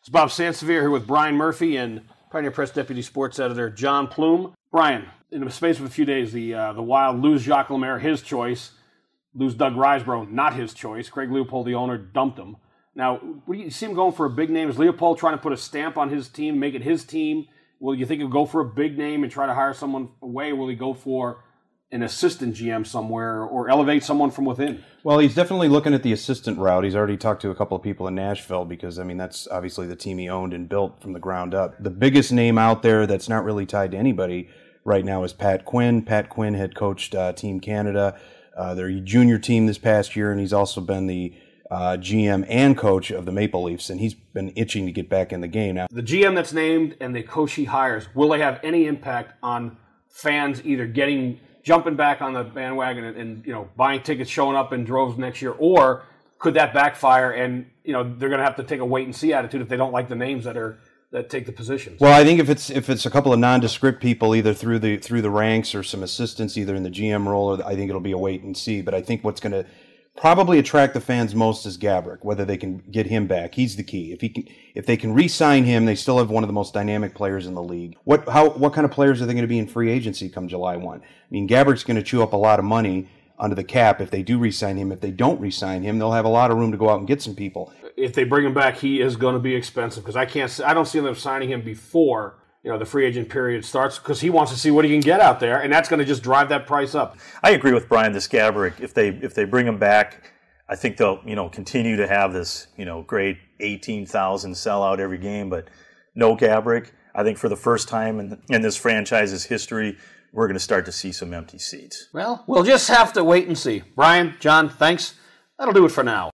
It's Bob Sansevier here with Brian Murphy and Pioneer Press Deputy Sports Editor John Plume. Brian, in the space of a few days, the Wild lose Jacque Lemaire, his choice, lose Doug Risebrough, not his choice. Craig Leopold, the owner, dumped him. Now, what do you see him going for a big name? Is Leopold trying to put a stamp on his team, make it his team? Will you think he'll go for a big name and try to hire someone away, or will he go for an assistant GM somewhere or elevate someone from within? Well, he's definitely looking at the assistant route. He's already talked to a couple of people in Nashville because, I mean, that's obviously the team he owned and built from the ground up. The biggest name out there that's not really tied to anybody right now is Pat Quinn. Pat Quinn had coached Team Canada, their junior team this past year, and he's also been the GM and coach of the Maple Leafs, and he's been itching to get back in the game. Now, the GM that's named and the coach he hires, will they have any impact on fans either jumping back on the bandwagon and buying tickets, showing up in droves next year, or could that backfire and they're going to have to take a wait and see attitude if they don't like the names that take the positions? Well, I think if it's a couple of nondescript people either through the ranks or some assistants either in the GM role, or I think it'll be a wait and see. But I think what's going to probably attract the fans most is Gaborik, whether they can get him back. He's the key. If they can re-sign him, they still have one of the most dynamic players in the league. What kind of players are they going to be in free agency come July 1? I mean, Gaborik's going to chew up a lot of money under the cap if they do re-sign him. If they don't re-sign him, they'll have a lot of room to go out and get some people. If they bring him back, he is going to be expensive because I don't see them signing him before the free agent period starts because he wants to see what he can get out there, and that's going to just drive that price up. I agree with Brian. This Gaborik, if they bring him back, I think they'll continue to have this great 18,000 sellout every game. But no Gaborik, I think for the first time in this franchise's history, we're going to start to see some empty seats. Well, we'll just have to wait and see. Brian, John, thanks. That'll do it for now.